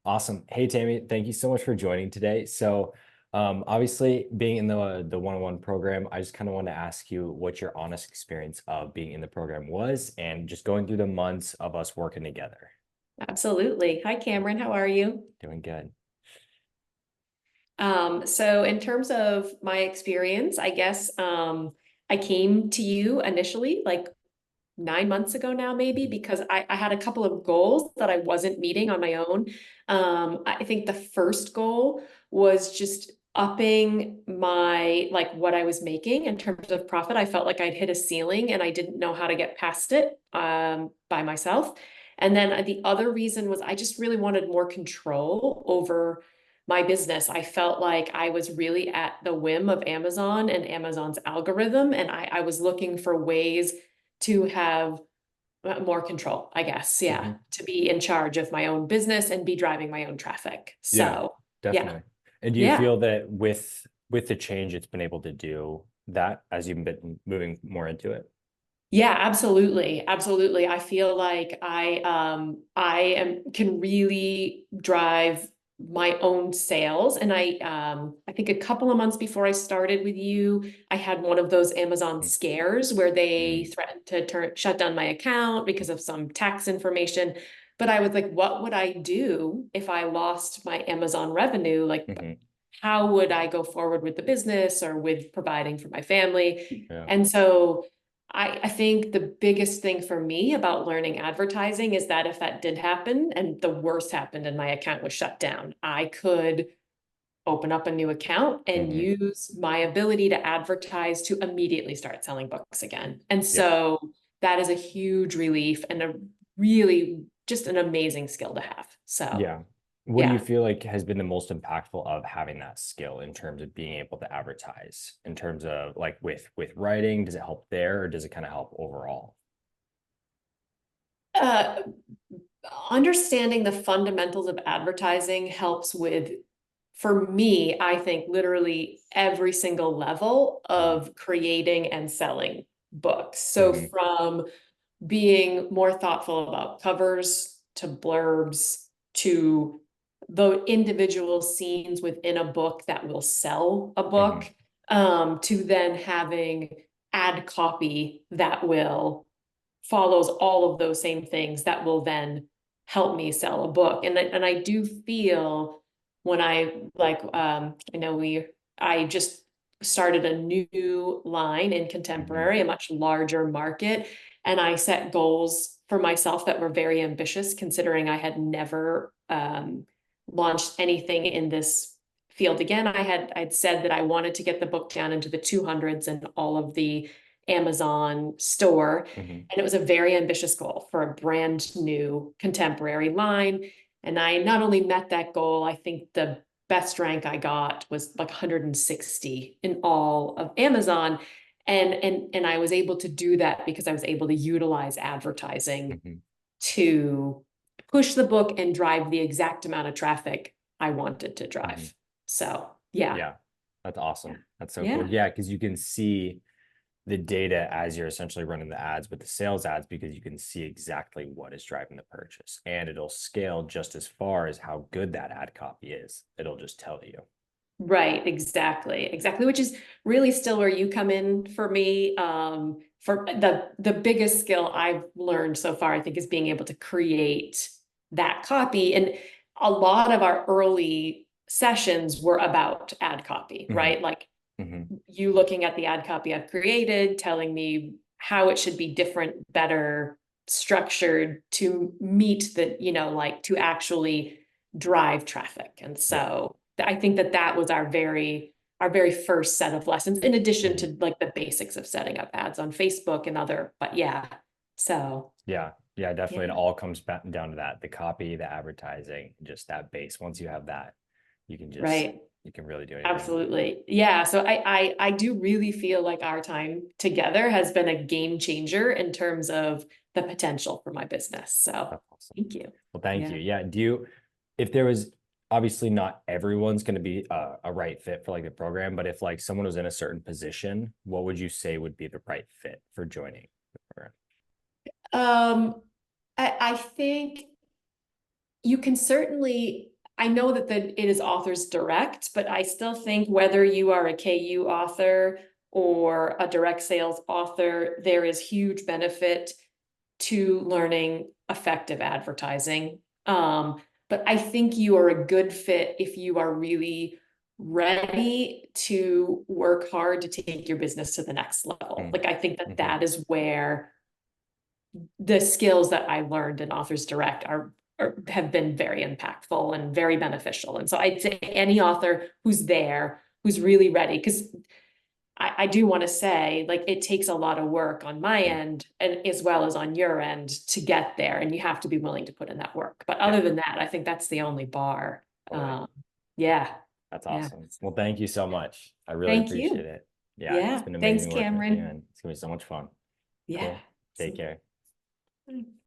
Awesome. Hey, Tammy, thank you so much for joining today. Obviously, being in the one-on-one program, I just kind of want to ask you what your honest experience of being in the program was and just going through the months of us working together. Absolutely. Hi, Cameron. How are you? Doing good. So in terms of my experience, I guess I came to you initially like 9 months ago now, maybe, Mhm. because I had a couple of goals that I wasn't meeting on my own. I think the first goal was just upping my like what I was making in terms of profit. I felt like I'd hit a ceiling and I didn't know how to get past it by myself. And then the other reason was I just really wanted more control over my business. I felt like I was really at the whim of Amazon and Amazon's algorithm, and I was looking for ways to have more control, I guess. Yeah. Mhm. To be in charge of my own business and be driving my own traffic. Yeah, So, yeah. definitely. And do you Yeah. feel that with the change, it's been able to do that as you've been moving more into it? Yeah, absolutely. Absolutely. I feel like I am can really drive my own sales. And I think a couple of months before I started with you, I had one of those Amazon scares where they Mm-hmm. threatened to shut down my account because of some tax information. But I was like, what would I do if I lost my Amazon revenue? Like, Hmm. how would I go forward with the business or with providing for my family? Yeah. And so I think the biggest thing for me about learning advertising is that if that did happen and the worst happened and my account was shut down, I could open up a new account and Hmm. use my ability to advertise to immediately start selling books again. And Yeah. so that is a huge relief and a really just an amazing skill to have. So, Yeah. What do you yeah. feel like has been the most impactful of having that skill in terms of being able to advertise? In terms of like with writing, does it help there or does it kind of help overall? Uh, Understanding the fundamentals of advertising helps with, for me, I think literally every single level Hmm. of creating and selling books. So Hmm. from being more thoughtful about covers to blurbs to the individual scenes within a book that will sell a Hmm. book, to then having ad copy that will follows all of those same things that will then help me sell a book. And I do feel when I like I know I just started a new line in Hmm. contemporary, a much larger market, and I set goals for myself that were very ambitious considering I had never launched anything in this field again. I'd said that I wanted to get the book down into the 200s and all of the Amazon store. Hmm. And it was a very ambitious goal for a brand new contemporary line. And I not only met that goal, I think the best rank I got was like 160 in all of Amazon. And I was able to do that because I was able to utilize advertising Hmm. to push the book and drive the exact amount of traffic I wanted to Hmm. drive. So yeah. Yeah. That's awesome. That's so cool. Yeah. Yeah, because you can see the data as you're essentially running the ads with the sales ads because you can see exactly what is driving the purchase and it'll scale just as far as how good that ad copy is. It'll just tell you. Right, exactly, exactly, which is really still where you come in for me. For the biggest skill I've learned so far, I think, is being able to create that copy. And a lot of our early sessions were about ad copy, Hmm. right? Like Hmm. you looking at the ad copy I've created, telling me how it should be different, better structured to meet the, like to actually drive traffic. And Yeah. so I think that was our very first set of lessons, in addition Hmm. to like the basics of setting up ads on Facebook and other, but yeah. So Yeah. Yeah, definitely. It yeah, all comes back down to that, the copy, the advertising, just that base. Once you have that, you can just right. you can really do anything. Absolutely. Yeah. So I do really feel like our time together has been a game changer in terms of the potential for my business. So That's awesome. thank you. Well, thank Yeah. you. Yeah. If there was obviously not everyone's going to be a right fit for like the program, but if like someone was in a certain position, what would you say would be the right fit for joining the program? Um, I think you can certainly. I know that it is authors direct, but I still think whether you are a KU author or a direct sales author, there is huge benefit to learning effective advertising. But I think you are a good fit if you are really ready to work hard to take your business to the next level. Mm, Like, I think that mhm, that is where the skills that I learned in Authors Direct are have been very impactful and very beneficial. And so I'd say any author who's there, who's really ready, because I do want to say, like, it takes a lot of work on my mm, end and as well as on your end to get there. And you have to be willing to put in that work. But yeah, other than that, I think that's the only bar. totally. Yeah. That's Yeah. awesome. Well, thank you so much. I really Thank appreciate you. it. Yeah, it's Yeah. been Thanks, amazing working with you, Cameron. and it's gonna be so much fun. Yeah. Cool. Take care.